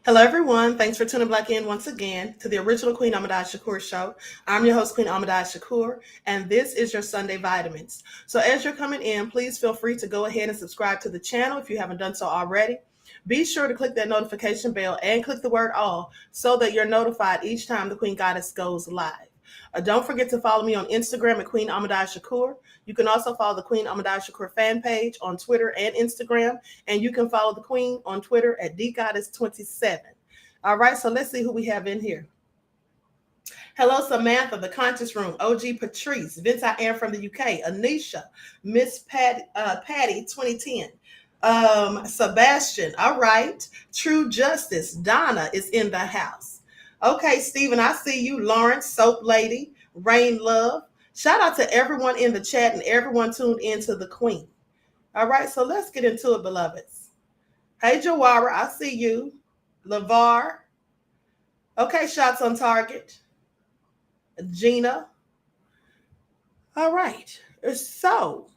Hello, everyone. Thanks for tuning back in once again to the original Queen Ahmadiyyah Shakur show. I'm your host, Queen Ahmadiyyah Shakur, and this is your Sunday Vitamins. So, as you're coming in, please feel free to go ahead and subscribe to the channel if you haven't done so already. Be sure to click that notification bell and click the word all so that you're notified each time the Queen Goddess goes live. Don't forget to follow me on Instagram at Queen Ahmadiyyah Shakur. You can also follow the Queen Ahmadiyyah Shakur fan page on Twitter and Instagram. And you can follow the Queen on Twitter at DGoddess27. All right, so let's see who we have in here. Hello, Samantha, the Conscious Room, OG Patrice, Vince I Am from the UK, Anisha, Miss Patty 2010. Sebastian, all right. True Justice, Donna is in the house. Okay, Stephen, I see you. Lawrence, Soap Lady, Rain Love. Shout out to everyone in the chat and everyone tuned into the Queen. All right, so let's get into it, beloveds. Hey, Jawara, I see you. LeVar. Okay, shots on target. Gina. All right, so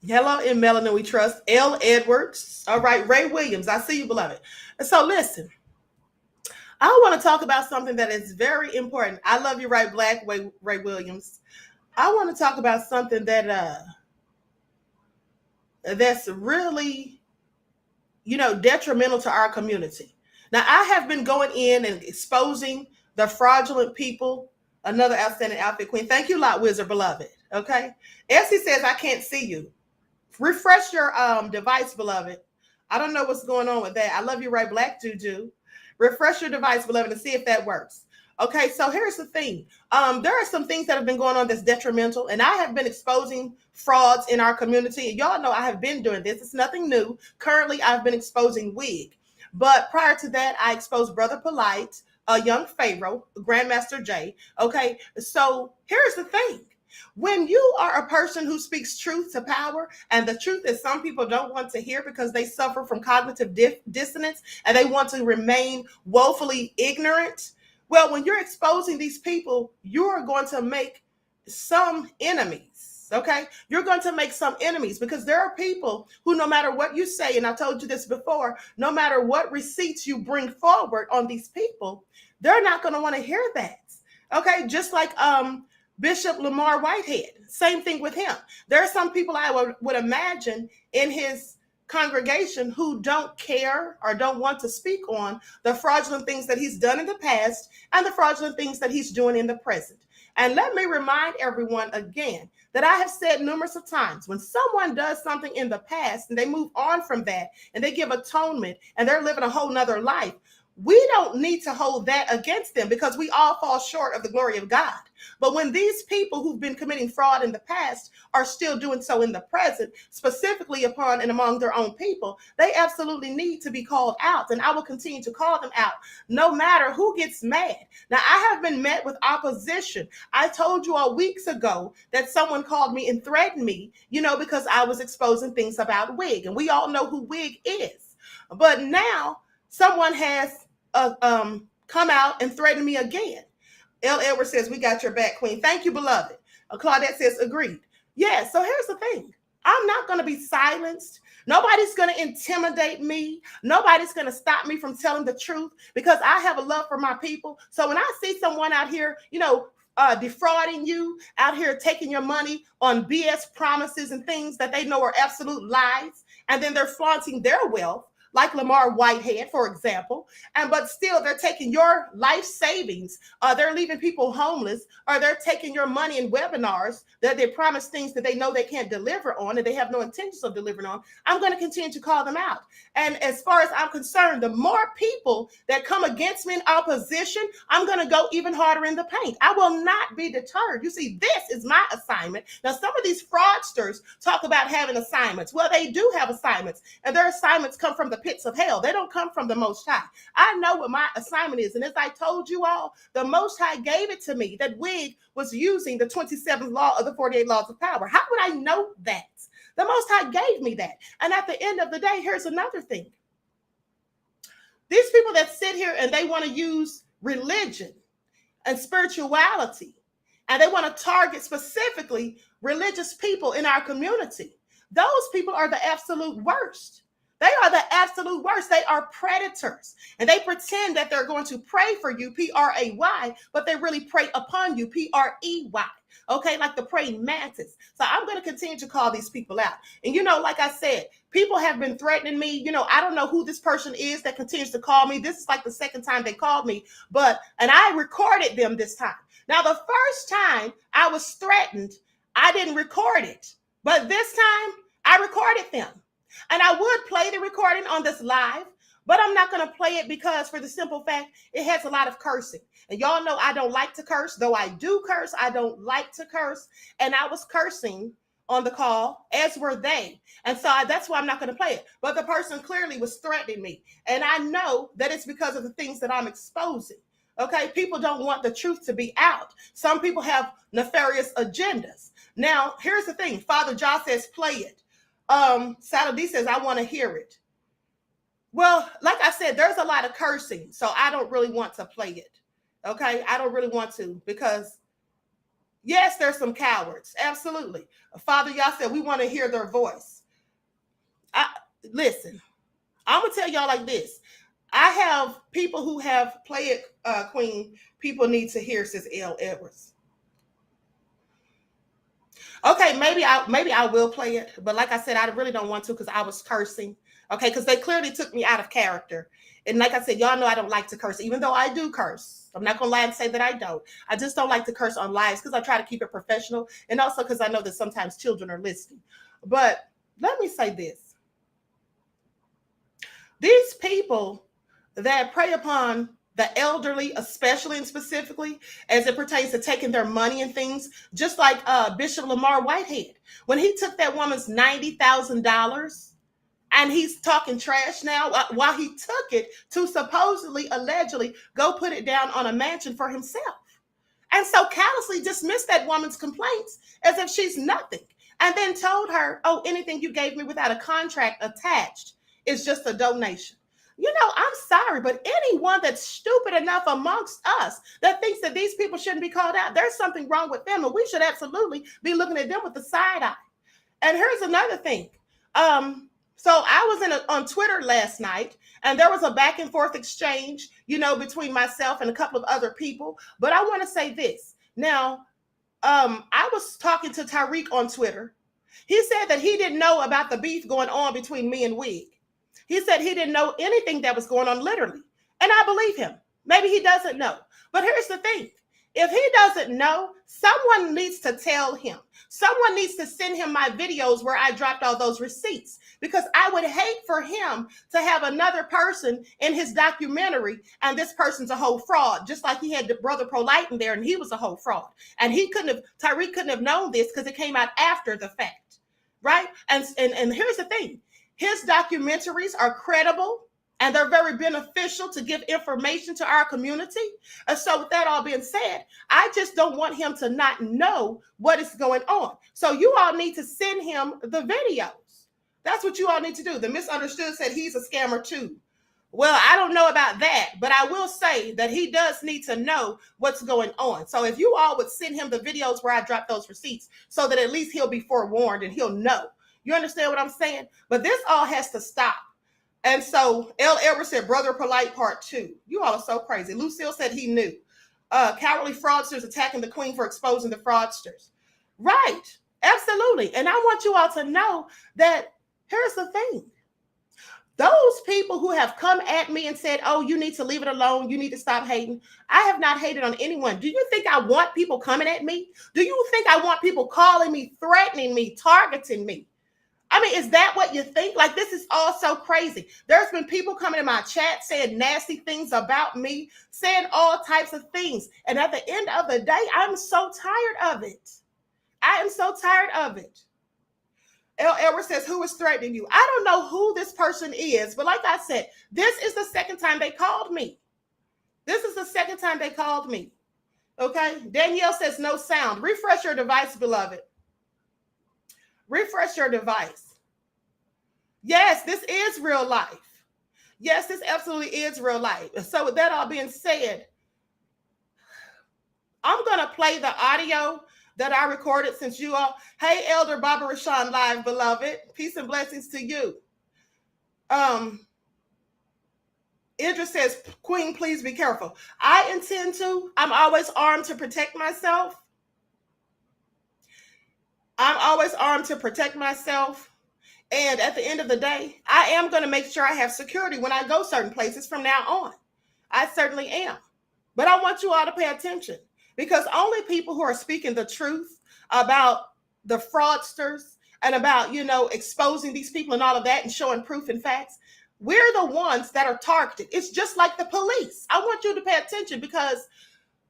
hello, in Melanin We Trust. L. Edwards. All right, Ray Williams, I see you, beloved. So listen, I want to talk about something that is very important. I love you, right, Black Ray Williams. I want to talk about something that that's really, detrimental to our community. Now, I have been going in and exposing the fraudulent people. Another outstanding outfit queen. Thank you a lot, Wizard, beloved. Okay. Essie says, I can't see you. Refresh your device, beloved. I don't know what's going on with that. I love you, right, Black Juju. Refresh your device, beloved, and see if that works. Okay, so here's the thing. There are some things that have been going on that's detrimental, and I have been exposing frauds in our community. Y'all know I have been doing this. It's nothing new. Currently, I've been exposing wig. But prior to that, I exposed Brother Polite, Young Pharaoh, Grandmaster J. Okay, so here's the thing. When you are a person who speaks truth to power, and the truth is some people don't want to hear because they suffer from cognitive dissonance and they want to remain woefully ignorant. Well, when you're exposing these people, you're going to make some enemies. Okay, you're going to make some enemies because there are people who, no matter what you say, and I told you this before, no matter what receipts you bring forward on these people, they're not going to want to hear that. Okay, just like Bishop Lamar Whitehead, same thing with him. There are some people I would imagine in his congregation who don't care or don't want to speak on the fraudulent things that he's done in the past and the fraudulent things that he's doing in the present. And let me remind everyone again that I have said numerous of times, when someone does something in the past and they move on from that and they give atonement and they're living a whole nother life, we don't need to hold that against them because we all fall short of the glory of God. But when these people who've been committing fraud in the past are still doing so in the present, specifically upon and among their own people, they absolutely need to be called out. And I will continue to call them out no matter who gets mad. Now, I have been met with opposition. I told you all weeks ago that someone called me and threatened me, because I was exposing things about wig. And we all know who wig is. But now someone has come out and threatened me again. L. Edwards says, we got your back, Queen. Thank you, beloved. Claudette says, agreed. Yeah, so here's the thing. I'm not going to be silenced. Nobody's going to intimidate me. Nobody's going to stop me from telling the truth because I have a love for my people. So when I see someone out here, defrauding you, out here taking your money on BS promises and things that they know are absolute lies, and then they're flaunting their wealth, like Lamar Whitehead, for example, but still they're taking your life savings. They're leaving people homeless, or they're taking your money in webinars that they promise things that they know they can't deliver on and they have no intentions of delivering on. I'm going to continue to call them out. And as far as I'm concerned, the more people that come against me in opposition, I'm going to go even harder in the paint. I will not be deterred. You see, this is my assignment. Now, some of these fraudsters talk about having assignments. Well, they do have assignments, and their assignments come from the pits of hell. They don't come from the Most High. I know what my assignment is. And as I told you all, the Most High gave it to me that wig was using the 27th law of the 48 laws of power. How would I know that? The Most High gave me that. And at the end of the day, here's another thing. These people that sit here and they want to use religion and spirituality, and they want to target specifically religious people in our community. Those people are the absolute worst. They are the absolute worst. They are predators. And they pretend that they're going to pray for you, Pray, but they really prey upon you, Prey. Okay, like the praying mantis. So I'm going to continue to call these people out. And like I said, people have been threatening me. I don't know who this person is that continues to call me. This is like the second time they called me, and I recorded them this time. Now, the first time I was threatened, I didn't record it. But this time I recorded them. And I would play the recording on this live, but I'm not going to play it because for the simple fact, it has a lot of cursing. And y'all know I don't like to curse. Though I do curse, I don't like to curse. And I was cursing on the call, as were they. And so that's why I'm not going to play it. But the person clearly was threatening me. And I know that it's because of the things that I'm exposing. Okay, people don't want the truth to be out. Some people have nefarious agendas. Now, here's the thing. Father Jah says, play it. Saladin says, I want to hear it. Well, like I said, there's a lot of cursing, so I don't really want to play it. Okay, I don't really want to because, yes, there's some cowards. Absolutely. Father Jah said, we want to hear their voice. Listen, I'm going to tell y'all like this. I have people who have Play It, Queen, people need to hear, says L. Edwards. Okay, maybe I will play it, but like I said, I really don't want to because I was cursing. Okay, because they clearly took me out of character. And like I said, y'all know I don't like to curse, even though I do curse. I'm not going to lie and say that I don't. I just don't like to curse on lives because I try to keep it professional. And also because I know that sometimes children are listening. But let me say this. These people that prey upon the elderly, especially and specifically as it pertains to taking their money and things, just like Bishop Lamar Whitehead, when he took that woman's $90,000 and he's talking trash now while he took it to supposedly, allegedly go put it down on a mansion for himself. And so callously dismissed that woman's complaints as if she's nothing. And then told her, oh, anything you gave me without a contract attached is just a donation. I'm sorry, but anyone that's stupid enough amongst us that thinks that these people shouldn't be called out, there's something wrong with them, and we should absolutely be looking at them with the side eye. And here's another thing. So I was on Twitter last night, and there was a back and forth exchange, between myself and a couple of other people. But I want to say this. Now, I was talking to Tariq on Twitter. He said that he didn't know about the beef going on between me and Wig. He said he didn't know anything that was going on, literally. And I believe him. Maybe he doesn't know. But here's the thing. If he doesn't know, someone needs to tell him. Someone needs to send him my videos where I dropped all those receipts. Because I would hate for him to have another person in his documentary and this person's a whole fraud. Just like he had the brother Polite in there and he was a whole fraud. And Tariq couldn't have known this because it came out after the fact. Right? And here's the thing. His documentaries are credible and they're very beneficial to give information to our community. And so with that all being said, I just don't want him to not know what is going on. So you all need to send him the videos. That's what you all need to do. The Misunderstood said he's a scammer too. Well, I don't know about that, but I will say that he does need to know what's going on. So if you all would send him the videos where I dropped those receipts so that at least he'll be forewarned and he'll know. You understand what I'm saying? But this all has to stop. And so L. Edwards said, Brother Polite Part 2. You all are so crazy. Lucille said he knew. Cowardly fraudsters attacking the queen for exposing the fraudsters. Right. Absolutely. And I want you all to know that here's the thing. Those people who have come at me and said, oh, you need to leave it alone. You need to stop hating. I have not hated on anyone. Do you think I want people coming at me? Do you think I want people calling me, threatening me, targeting me? I mean, is that what you think? Like, this is all so crazy. There's been people coming in my chat saying nasty things about me, saying all types of things. And at the end of the day, I'm so tired of it. I am so tired of it. L. Edwards says, who is threatening you? I don't know who this person is, but like I said, this is the second time they called me. This is the second time they called me. Okay. Danielle says no sound. Refresh your device, beloved. Refresh your device. Yes, this is real life. Yes, this absolutely is real life. So with that all being said, I'm going to play the audio that I recorded since you all. Hey, Elder Baba Rashawn Live, beloved. Peace and blessings to you. Um, Idris says, Queen, please be careful. I intend to. I'm always armed to protect myself. I'm always armed to protect myself. And at the end of the day, I am going to make sure I have security when I go certain places from now on. I certainly am. But I want you all to pay attention, because only people who are speaking the truth about the fraudsters and about, exposing these people and all of that and showing proof and facts, we're the ones that are targeted. It's just like the police. I want you to pay attention, because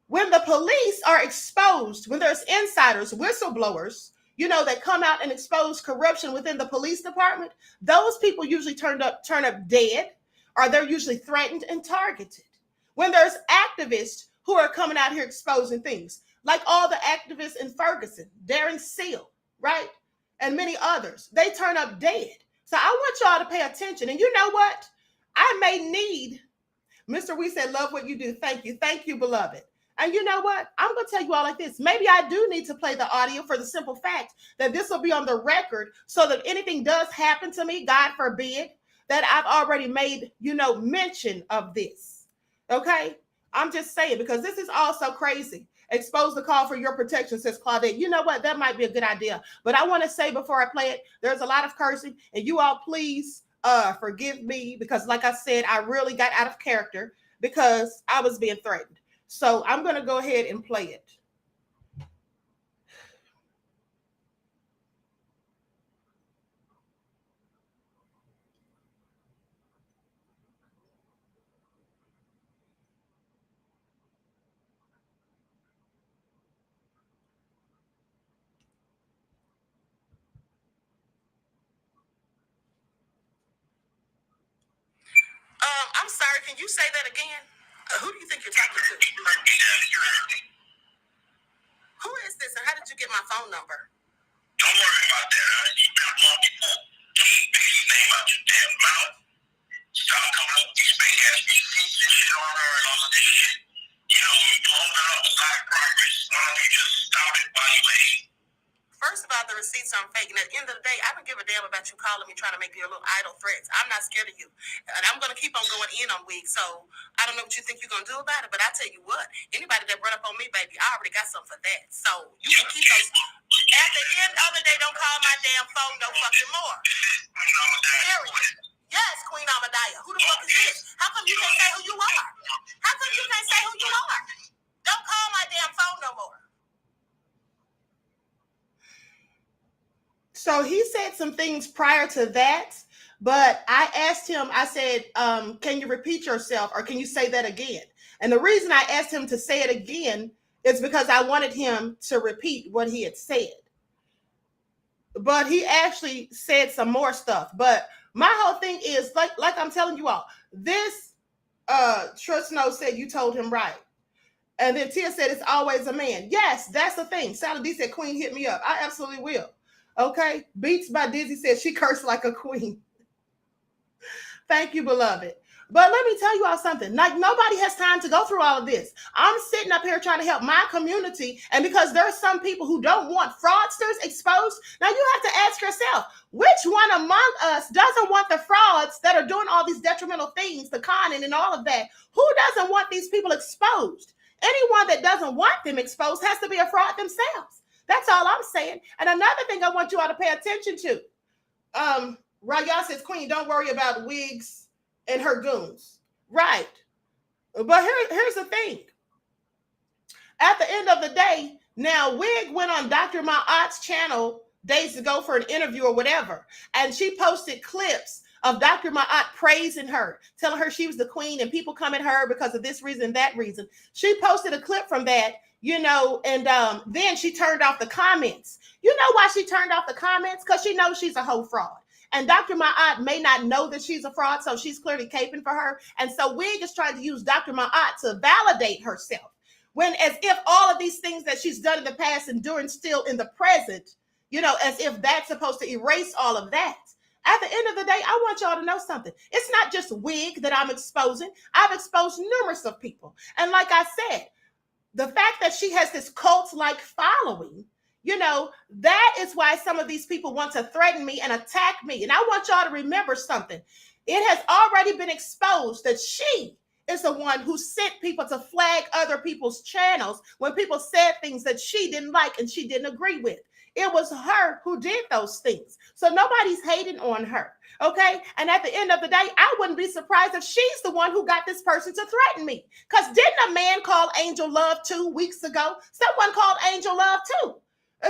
when the police are exposed, when there's insiders, whistleblowers, that come out and expose corruption within the police department, those people usually turn up dead, or they're usually threatened and targeted. When there's activists who are coming out here exposing things, like all the activists in Ferguson, Darren Seal, right? And many others, they turn up dead. So I want y'all to pay attention. And you know what? I may need, Mr. We said, love what you do. Thank you. Thank you, beloved. And you know what? I'm going to tell you all like this. Maybe I do need to play the audio for the simple fact that this will be on the record, so that if anything does happen to me, God forbid, that I've already made, mention of this. Okay? I'm just saying, because this is all so crazy. Expose the call for your protection, says Claudette. You know what? That might be a good idea. But I want to say before I play it, there's a lot of cursing. And you all please forgive me, because like I said, I really got out of character because I was being threatened. So I'm going to go ahead and play it. I'm sorry, can you say that again? Who do you think you're talking to? Who is this, and how did you get my phone number? Don't worry about that. You've been long before. Keep Biggie's name out your damn mouth. Stop coming up with these big ass receipts and shit on her and all of this shit. You've blown up a lot of progress. Why don't you just stop it while you wait? First of all, the receipts are fake. And at the end of the day, I don't give a damn about you calling me trying to make your little idle threats. I'm not scared of you. And I'm going to keep on going in on Wig. So I don't know what you think you're going to do about it. But I tell you what, anybody that run up on me, baby, I already got something for that. So you can keep those. At the end of the day, don't call my damn phone no fucking more. Period. Yes, Queen Ahmadiyyah. Who the fuck is this? How come you can't say who you are? How come you can't say who you are? Don't call my damn phone no more. So he said some things prior to that, but I asked him, I said, can you repeat yourself, or can you say that again? And the reason I asked him to say it again is because I wanted him to repeat what he had said. But he actually said some more stuff. But my whole thing is, like I'm telling you all, this Trust No said you told him right. And then Tia said it's always a man. Yes, that's the thing. Sally D said, Queen, hit me up. I absolutely will. Okay. Beats by Dizzy said she cursed like a queen. Thank you, beloved. But let me tell you all something. Like, nobody has time to go through all of this. I'm sitting up here trying to help my community. And because there's some people who don't want fraudsters exposed, now you have to ask yourself, which one among us doesn't want the frauds that are doing all these detrimental things, the conning and all of that? Who doesn't want these people exposed? Anyone that doesn't want them exposed has to be a fraud themselves. That's all I'm saying. And another thing I want you all to pay attention to. Raya says, Queen, don't worry about Wigs and her goons. Right. But here's the thing. At the end of the day, now Wig went on Dr. Ma'at's channel days ago for an interview or whatever. And she posted clips of Dr. Ma'at praising her, telling her she was the queen and people come at her because of this reason, that reason. She posted a clip from that, and then she turned off the comments. You know why she turned off the comments? Because she knows she's a whole fraud. And Dr. Ma'at may not know that she's a fraud, so she's clearly caping for her. And so Wig is trying to use Dr. Ma'at to validate herself. When as if all of these things that she's done in the past and doing still in the present, as if that's supposed to erase all of that. At the end of the day, I want y'all to know something. It's not just Wig that I'm exposing. I've exposed numerous of people. And like I said, the fact that she has this cult-like following, that is why some of these people want to threaten me and attack me. And I want y'all to remember something. It has already been exposed that she is the one who sent people to flag other people's channels when people said things that she didn't like and she didn't agree with. It was her who did those things. So nobody's hating on her. Okay. And at the end of the day, I wouldn't be surprised if she's the one who got this person to threaten me. Because didn't a man call Angel Love 2 weeks ago? Someone called Angel Love too.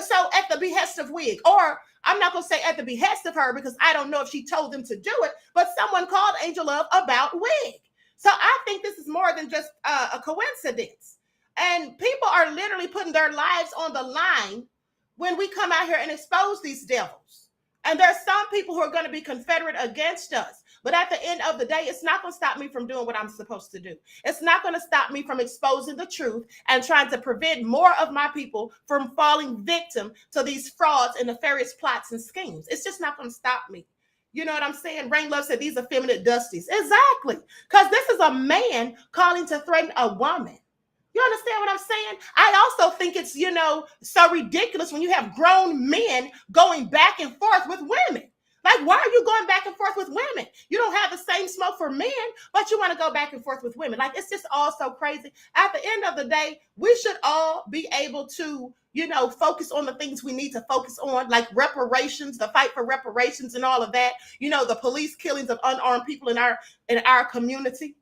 So at the behest of Wig, or I'm not going to say at the behest of her because I don't know if she told them to do it, but someone called Angel Love about Wig. So I think this is more than just a coincidence. And people are literally putting their lives on the line when we come out here and expose these devils. And there's some people who are going to be confederate against us. But at the end of the day, it's not going to stop me from doing what I'm supposed to do. It's not going to stop me from exposing the truth and trying to prevent more of my people from falling victim to these frauds and nefarious plots and schemes. It's just not going to stop me. You know what I'm saying? Rain Love said these effeminate dusties. Exactly. Because this is a man calling to threaten a woman. You understand what I'm saying? I also think it's, so ridiculous when you have grown men going back and forth with women. Like, why are you going back and forth with women? You don't have the same smoke for men, but you want to go back and forth with women. Like, it's just all so crazy. At the end of the day, we should all be able to, focus on the things we need to focus on, like reparations, the fight for reparations and all of that. The police killings of unarmed people in our community.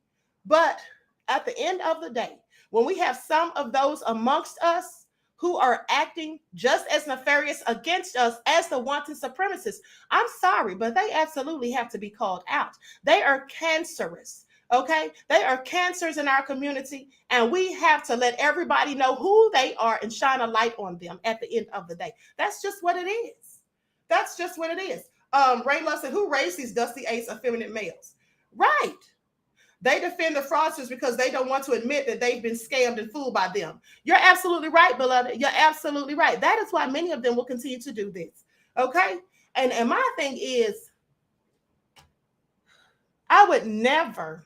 But at the end of the day, when we have some of those amongst us who are acting just as nefarious against us as the wanton supremacists, I'm sorry, but they absolutely have to be called out. They are cancerous, okay? They are cancers in our community, and we have to let everybody know who they are and shine a light on them at the end of the day. That's just what it is. That's just what it is. Ray Love said, who raised these dusty ace effeminate males? Right. They defend the fraudsters because they don't want to admit that they've been scammed and fooled by them. You're absolutely right, beloved. You're absolutely right. That is why many of them will continue to do this. Okay? And my thing is, I would never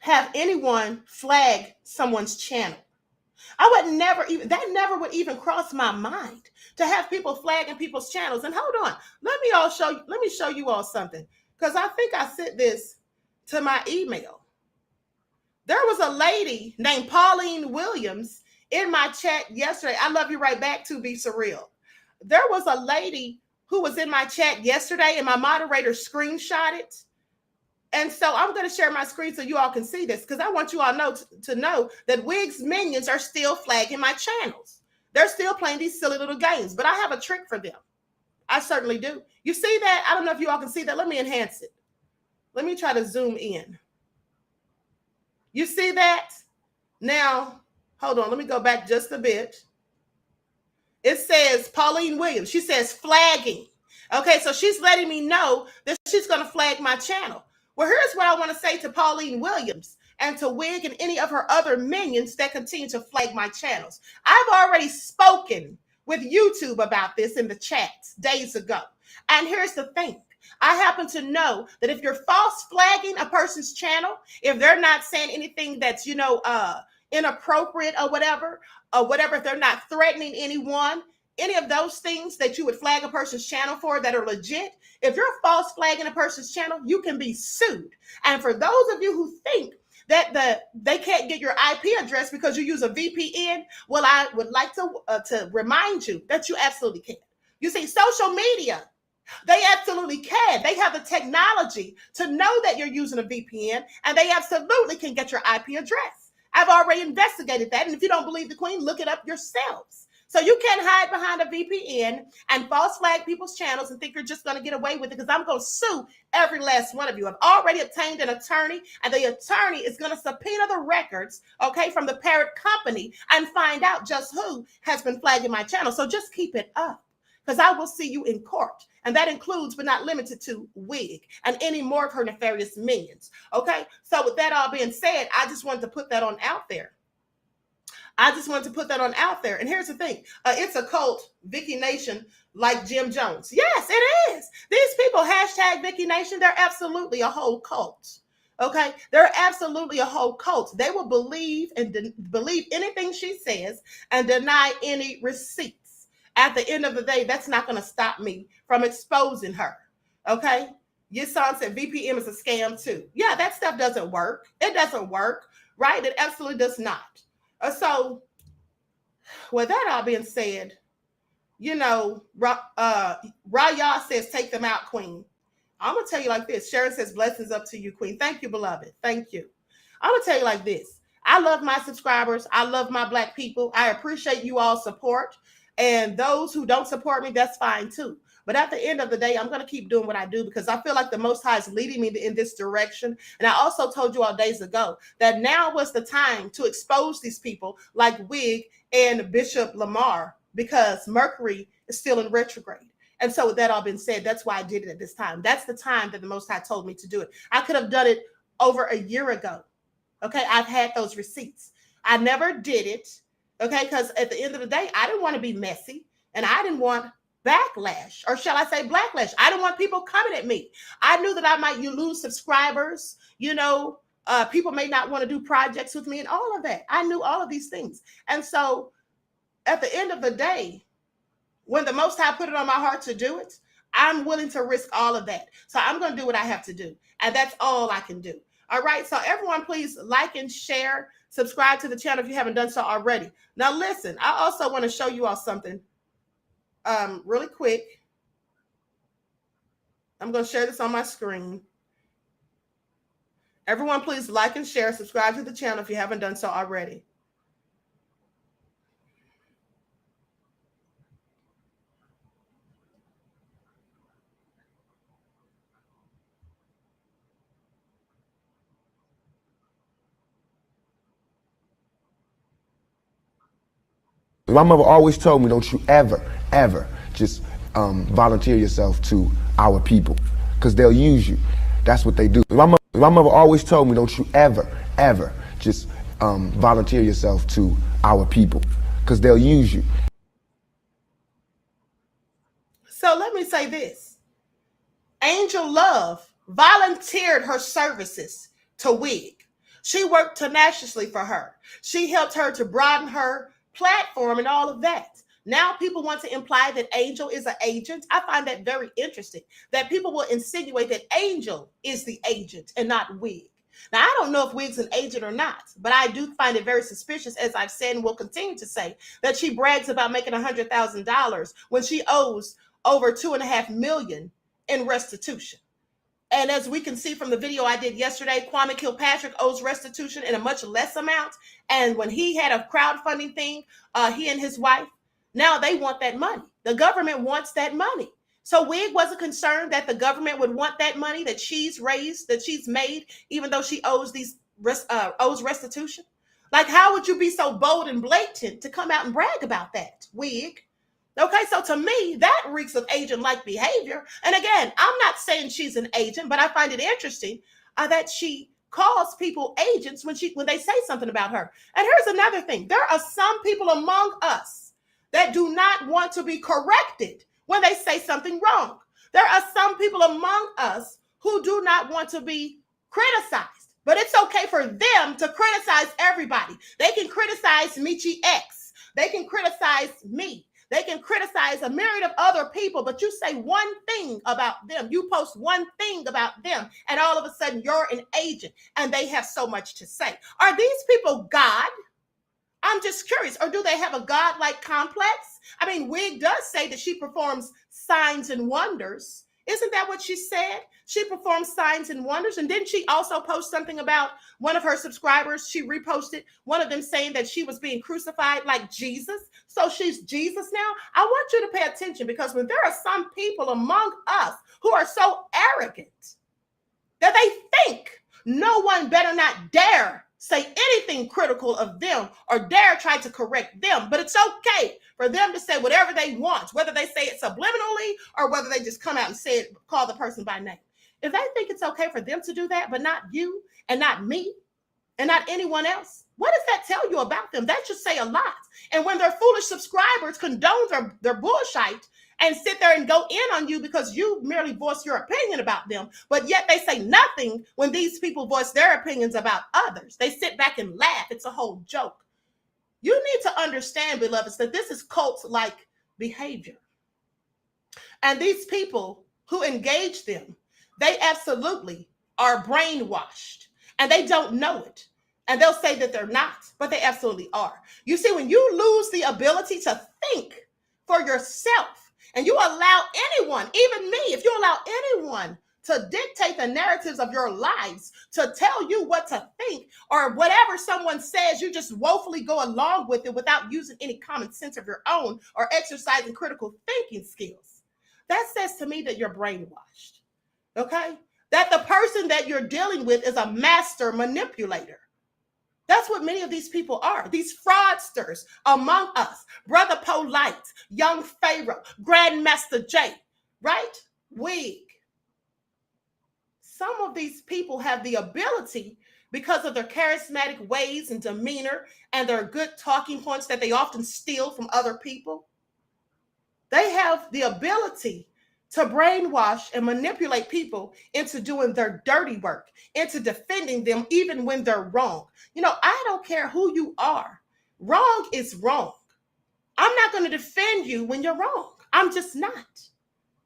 have anyone flag someone's channel. That never would even cross my mind to have people flagging people's channels. And hold on, let me show you all something. Because I think I sent this to my email. There was a lady named Pauline Williams in my chat yesterday. I love you right back, to be surreal. There was a lady who was in my chat yesterday, and my moderator screenshot it. And so I'm going to share my screen so you all can see this, because I want you all to know that Wig's minions are still flagging my channels. They're still playing these silly little games, but I have a trick for them. I certainly do. You see that? I don't know if you all can see that. Let me enhance it. Let me try to zoom in. You see that? Now, hold on. Let me go back just a bit. It says Pauline Williams. She says flagging. Okay, so she's letting me know that she's going to flag my channel. Well, here's what I want to say to Pauline Williams and to Wig and any of her other minions that continue to flag my channels. I've already spoken with YouTube about this in the chats days ago. And here's the thing. I happen to know that if you're false flagging a person's channel, if they're not saying anything that's, inappropriate or whatever, if they're not threatening anyone, any of those things that you would flag a person's channel for that are legit, if you're false flagging a person's channel, you can be sued. And for those of you who think that they can't get your IP address because you use a VPN, well, I would like to remind you that you absolutely can. You see, social media, they absolutely can. They have the technology to know that you're using a VPN, and they absolutely can get your IP address. I've already investigated that. And if you don't believe the queen, look it up yourselves. So you can't hide behind a VPN and false flag people's channels and think you're just going to get away with it, because I'm going to sue every last one of you. I've already obtained an attorney, and the attorney is going to subpoena the records, okay, from the parent company and find out just who has been flagging my channel. So just keep it up, because I will see you in court. And that includes, but not limited to, Wig and any more of her nefarious minions. Okay. So with that all being said, I just wanted to put that on out there. And here's the thing. It's a cult, Vicki Nation, like Jim Jones. Yes, it is. These people, hashtag Vicki Nation, they're absolutely a whole cult. Okay. They're absolutely a whole cult. They will believe believe anything she says and deny any receipts. At the end of the day, that's not going to stop me from exposing her. Okay. Yisan said VPN is a scam too. Yeah, that stuff doesn't work. It doesn't work, right? It absolutely does not. So, with that all being said, Raya says, take them out, Queen. I'm going to tell you like this. Sharon says, blessings up to you, Queen. Thank you, beloved. Thank you. I'm going to tell you like this. I love my subscribers. I love my Black people. I appreciate you all support. And those who don't support me, that's fine too. But at the end of the day, I'm going to keep doing what I do because I feel like the Most High is leading me in this direction. And I also told you all days ago that now was the time to expose these people like Wig and Bishop Lamar because Mercury is still in retrograde. And so with that all been said, that's why I did it at this time. That's the time that the Most High told me to do it. I could have done it over a year ago. Okay, I've had those receipts. I never did it. Okay, because at the end of the day, I didn't want to be messy and I didn't want backlash, or shall I say blacklash. I didn't want people coming at me. I knew that I might lose subscribers, people may not want to do projects with me and all of that. I knew all of these things. And so at the end of the day, when the Most High put it on my heart to do it, I'm willing to risk all of that. So I'm going to do what I have to do. And that's all I can do. All right. So everyone, please like and share, subscribe to the channel if you haven't done so already. Now, listen, I also want to show you all something really quick. I'm going to share this on my screen. Everyone, please like and share, subscribe to the channel if you haven't done so already. My mother always told me, don't you ever just volunteer yourself to our people, because they'll use you. That's what they do. My mother always told me, don't you ever just volunteer yourself to our people, because they'll use you. So let me say this. Angel Love volunteered her services to Wig. She worked tenaciously for her. She helped her to broaden her platform and all of that. Now people want to imply that Angel is an agent. I find that very interesting, that people will insinuate that Angel is the agent and not Wig. Now, I don't know if Wig's an agent or not, but I do find it very suspicious, as I've said and will continue to say, that she brags about making $100,000 when she owes over $2.5 million in restitution. And as we can see from the video I did yesterday, Kwame Kilpatrick owes restitution in a much less amount. And when he had a crowdfunding thing, he and his wife, now they want that money. The government wants that money. So Wig wasn't concerned that the government would want that money that she's raised, that she's made, even though she owes restitution. Like, how would you be so bold and blatant to come out and brag about that, Wig? Okay, so to me, that reeks of agent-like behavior. And again, I'm not saying she's an agent, but I find it interesting that she calls people agents when they say something about her. And here's another thing. There are some people among us that do not want to be corrected when they say something wrong. There are some people among us who do not want to be criticized. But it's okay for them to criticize everybody. They can criticize Michi X. They can criticize me. They can criticize a myriad of other people, but you say one thing about them. You post one thing about them, and all of a sudden you're an agent, and they have so much to say. Are these people God? I'm just curious. Or do they have a God-like complex? I mean, Wig does say that she performs signs and wonders. Isn't that what she said? She performs signs and wonders. And didn't she also post something about one of her subscribers? She reposted one of them saying that she was being crucified like Jesus. So she's Jesus now. I want you to pay attention, because when there are some people among us who are so arrogant that they think no one better not dare say anything critical of them or dare try to correct them. But it's okay for them to say whatever they want, whether they say it subliminally or whether they just come out and say it, call the person by name. If they think it's okay for them to do that, but not you and not me and not anyone else, what does that tell you about them? That should say a lot. And when their foolish subscribers condone their bullshit and sit there and go in on you because you merely voice your opinion about them, but yet they say nothing when these people voice their opinions about others. They sit back and laugh. It's a whole joke. You need to understand, beloveds, that this is cult-like behavior. And these people who engage them, they absolutely are brainwashed and they don't know it. And they'll say that they're not, but they absolutely are. You see, when you lose the ability to think for yourself and you allow anyone, even me, if you allow anyone to dictate the narratives of your lives, to tell you what to think, or whatever someone says, you just woefully go along with it without using any common sense of your own or exercising critical thinking skills. That says to me that you're brainwashed, okay? That the person that you're dealing with is a master manipulator. That's what many of these people are. These fraudsters among us. Brother Polite, Young Pharaoh, Grandmaster J, right? Wig. Some of these people have the ability, because of their charismatic ways and demeanor and their good talking points that they often steal from other people. They have the ability to brainwash and manipulate people into doing their dirty work, into defending them even when they're wrong. You know, I don't care who you are. Wrong is wrong. I'm not going to defend you when you're wrong. I'm just not.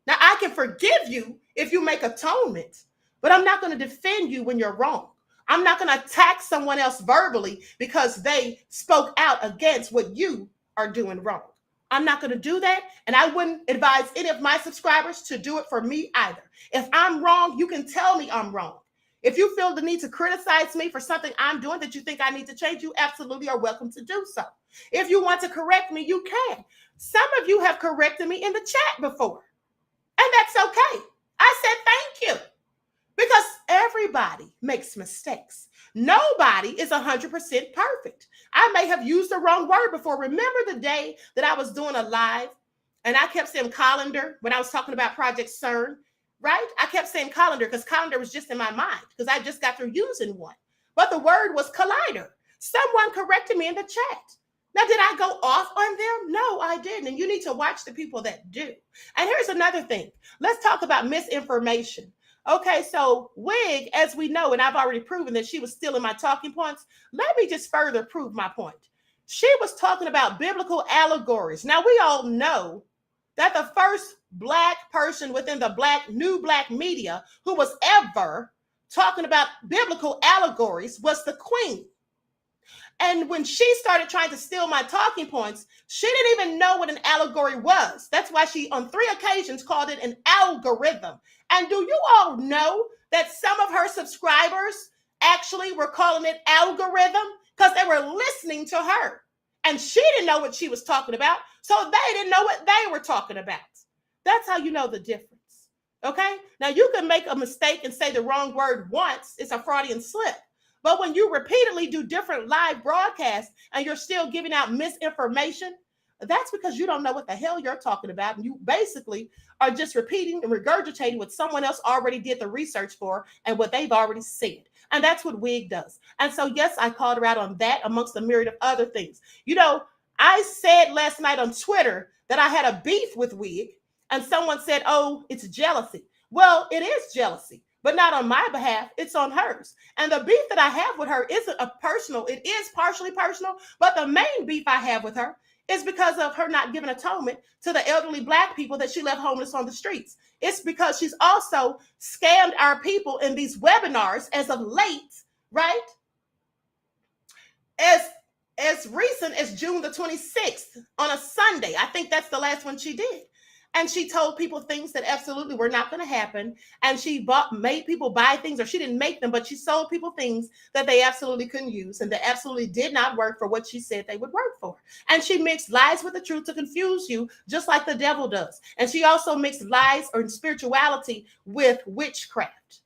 Now, I can forgive you if you make atonement, but I'm not going to defend you when you're wrong. I'm not going to attack someone else verbally because they spoke out against what you are doing wrong. I'm not going to do that, and I wouldn't advise any of my subscribers to do it for me either. If I'm wrong, you can tell me I'm wrong. If you feel the need to criticize me for something I'm doing that you think I need to change, you absolutely are welcome to do so. If you want to correct me, you can. Some of you have corrected me in the chat before, and that's okay. I said thank you, because everybody makes mistakes. Nobody is 100% perfect. I may have used the wrong word before. Remember the day that I was doing a live and I kept saying colander when I was talking about Project CERN, right? I kept saying colander because colander was just in my mind because I just got through using one. But the word was collider. Someone corrected me in the chat. Now, did I go off on them? No, I didn't. And you need to watch the people that do. And here's another thing. Let's talk about misinformation. Okay, so Wig, as we know, and I've already proven that she was stealing my talking points. Let me just further prove my point. She was talking about biblical allegories. Now, we all know that the first Black person within the new black media who was ever talking about biblical allegories was the Queen. And when she started trying to steal my talking points, she didn't even know what an allegory was. That's why she, on 3 occasions, called it an algorithm. And do you all know that some of her subscribers actually were calling it algorithm because they were listening to her? And she didn't know what she was talking about, so they didn't know what they were talking about. That's how you know the difference, okay? Now, you can make a mistake and say the wrong word once. It's a Freudian slip. But when you repeatedly do different live broadcasts and you're still giving out misinformation, that's because you don't know what the hell you're talking about. And you basically are just repeating and regurgitating what someone else already did the research for and what they've already said. And that's what Wig does. And so, yes, I called her out on that amongst a myriad of other things. You know, I said last night on Twitter that I had a beef with Wig, and someone said, oh, it's jealousy. Well, it is jealousy, but not on my behalf. It's on hers. And the beef that I have with her isn't a personal. It is partially personal, but the main beef I have with her is because of her not giving atonement to the elderly Black people that she left homeless on the streets. It's because she's also scammed our people in these webinars as of late, right? As recent as June the 26th on a Sunday. I think that's the last one she did. And she told people things that absolutely were not going to happen. And she made people buy things, or she didn't make them, but she sold people things that they absolutely couldn't use and that absolutely did not work for what she said they would work for. And she mixed lies with the truth to confuse you, just like the devil does. And she also mixed lies or spirituality with witchcraft,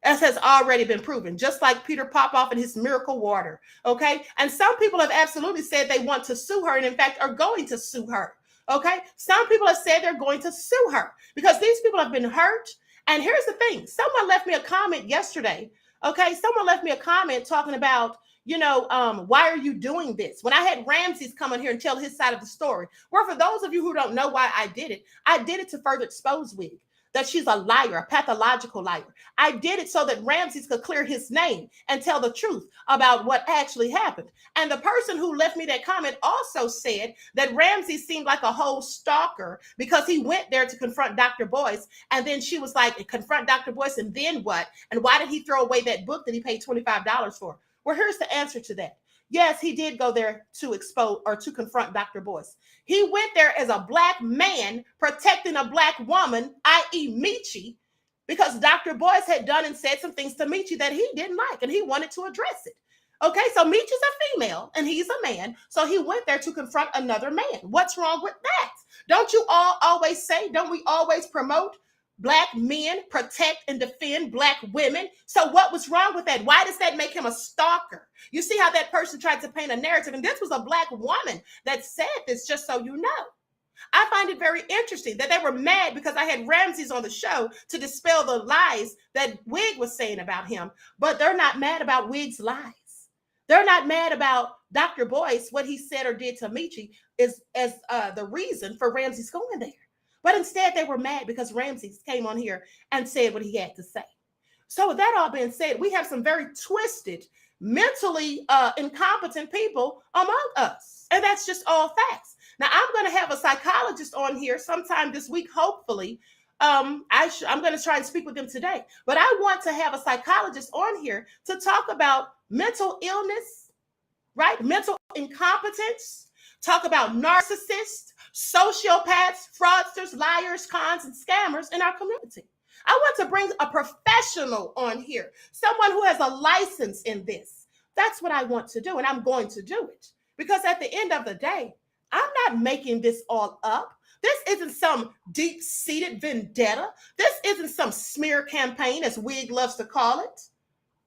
as has already been proven, just like Peter Popoff and his miracle water. Okay. And some people have absolutely said they want to sue her, and in fact are going to sue her. Okay, some people have said they're going to sue her because these people have been hurt. And here's the thing. Someone left me a comment yesterday. Okay, someone left me a comment talking about, why are you doing this? When I had Ramses come in here and tell his side of the story. Well, for those of you who don't know why I did it to further expose Wig. that she's a liar, a pathological liar. I did it so that Ramses could clear his name and tell the truth about what actually happened. And the person who left me that comment also said that Ramses seemed like a whole stalker because he went there to confront Dr. Boyce. And then she was like, confront Dr. Boyce, and then what? And why did he throw away that book that he paid $25 for? Well, here's the answer to that. Yes, he did go there to expose or to confront Dr. Boyce. He went there as a Black man protecting a Black woman, i.e. Michi, because Dr. Boyce had done and said some things to Michi that he didn't like, and he wanted to address it. Okay, so Michi's a female and he's a man, so he went there to confront another man. What's wrong with that? Don't you all always say, don't we always promote Black men protect and defend Black women? So what was wrong with that? Why does that make him a stalker? You see how that person tried to paint a narrative, and this was a Black woman that said this, just so you know. I find it very interesting that they were mad because I had Ramses on the show to dispel the lies that Wig was saying about him, but they're not mad about Wig's lies. They're not mad about Dr. Boyce, what he said or did to Michi is as the reason for Ramses going there. But instead, they were mad because Ramses came on here and said what he had to say. So with that all being said, we have some very twisted, mentally incompetent people among us. And that's just all facts. Now, I'm going to have a psychologist on here sometime this week, hopefully. I'm going to try and speak with them today. But I want to have a psychologist on here to talk about mental illness, right? Mental incompetence, talk about narcissists, sociopaths, fraudsters, liars, cons, and scammers in our community. I want to bring a professional on here, someone who has a license in this. That's what I want to do, and I'm going to do it. Because at the end of the day, I'm not making this all up. This isn't some deep-seated vendetta. This isn't some smear campaign, as Wig loves to call it.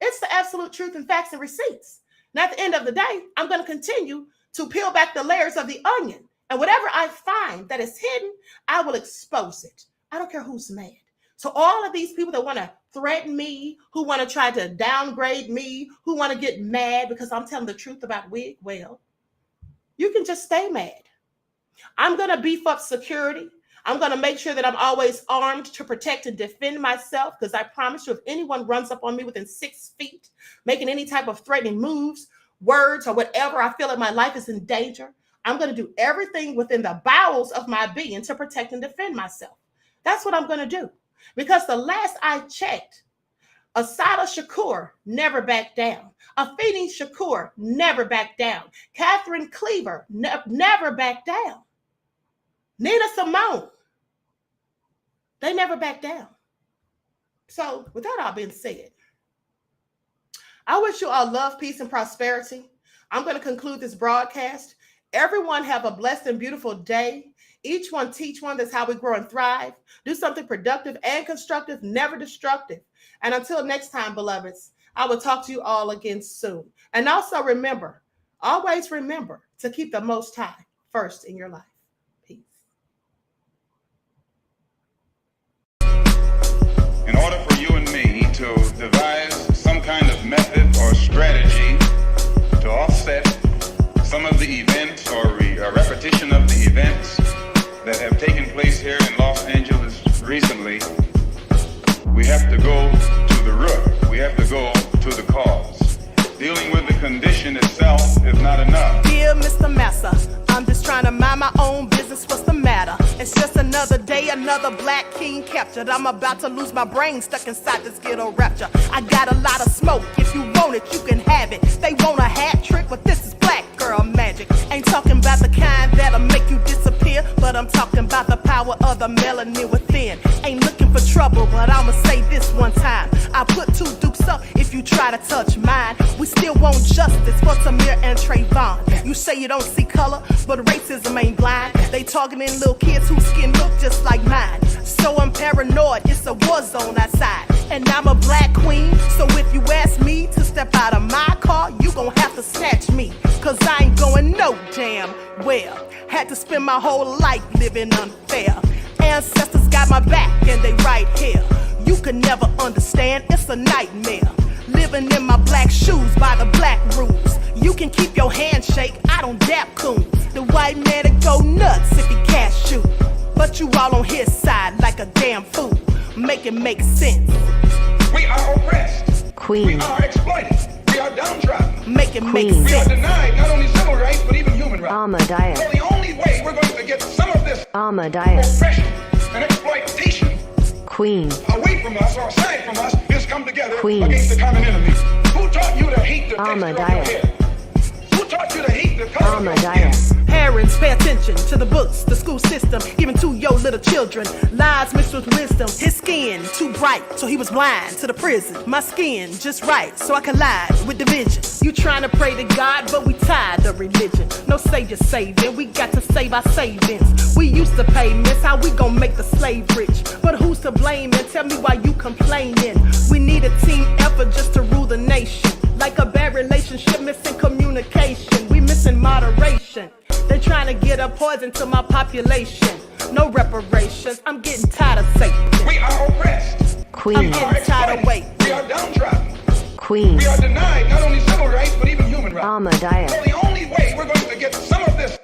It's the absolute truth and facts and receipts. And at the end of the day, I'm going to continue to peel back the layers of the onion. And whatever I find that is hidden, I will expose it. I don't care who's mad. So all of these people that want to threaten me, who want to try to downgrade me, who want to get mad because I'm telling the truth about Wig, well, you can just stay mad. I'm going to beef up security. I'm going to make sure that I'm always armed to protect and defend myself, because I promise you, if anyone runs up on me within 6 feet, making any type of threatening moves, words, or whatever, I feel like my life is in danger, I'm going to do everything within the bowels of my being to protect and defend myself. That's what I'm going to do. Because the last I checked, Shakur never backed down. Shakur never backed down. Catherine Cleaver never backed down. Nina Simone, they never backed down. So with that all being said, I wish you all love, peace, and prosperity. I'm going to conclude this broadcast. Everyone have a blessed and beautiful day. Each one teach one. That's how we grow and thrive. Do something productive and constructive, never destructive. And until next time, beloveds, I will talk to you all again soon. And also remember, always remember to keep the Most High first in your life. Peace. In order for you and me to devise some kind of method or strategy to offset some of the events or a repetition of the events that have taken place here in Los Angeles recently, we have to go to the root. We have to go to the cause. Dealing with the condition itself is not enough. Dear Mr. Massa, I'm just trying to mind my own business. What's the matter? It's just another day, another black king captured. I'm about to lose my brain, stuck inside this ghetto rapture. I got a lot of smoke. If you want it, you can have it. They want a hat trick, but this is black girl magic. Ain't talking about the kind that'll make you disappear, but I'm talking about the power of the melanin within. Ain't looking for trouble, but I'ma say this one time. I put 2 dukes up if you try to touch mine. We still want justice for Samir and Trayvon. You say you don't see color, but racism ain't blind. They targeting little kids whose skin look just like mine. So I'm paranoid, it's a war zone outside. And I'm a black queen, so if you ask me to step out of my car, you gon' have to snatch me. Cause I ain't going no damn well. Had to spend my whole life living unfair. Ancestors got my back and they right here. You can never understand, it's a nightmare. Living in my black shoes by the black rules. You can keep your handshake, I don't dap coons. The white man that go nuts if he cash shoot. But you all on his side like a damn fool. Make it make sense. We are oppressed. Queen. We are exploited. We are downtrodden. Make it make Queen. We are sense. denied not only civil rights, but even human rights. Ahmadiyyah. So the only way we're going to get some of this Ahmadiyyah. oppression and exploitation Queen. away from us or aside from us is come together Queen. against the common enemy. Who taught you to hate the texture of your Ahmadiyyah. hair? Who taught you to hate the color of your Ahmadiyyah. skin? Parents, pay attention to the books, the school system, given to your little children. Lies mixed with wisdom. His skin too bright, so he was blind to the prison. My skin just right, so I collide with division. You trying to pray to God, but we tired of religion. No savior saving, we got to save our savings. We used to pay miss, how we gon' make the slave rich? But who's to blame, and tell me why you complaining? We need a team effort just to rule the nation. Like a bad relationship, missing communication. We missing moderation. They trying to get a poison to my population. No reparations, I'm getting tired of Satan. We are oppressed. I'm Queen. getting tired of waiting. We are downtrodden. Queen. We are denied not only civil rights, but even human rights. Ahmadiyyah. So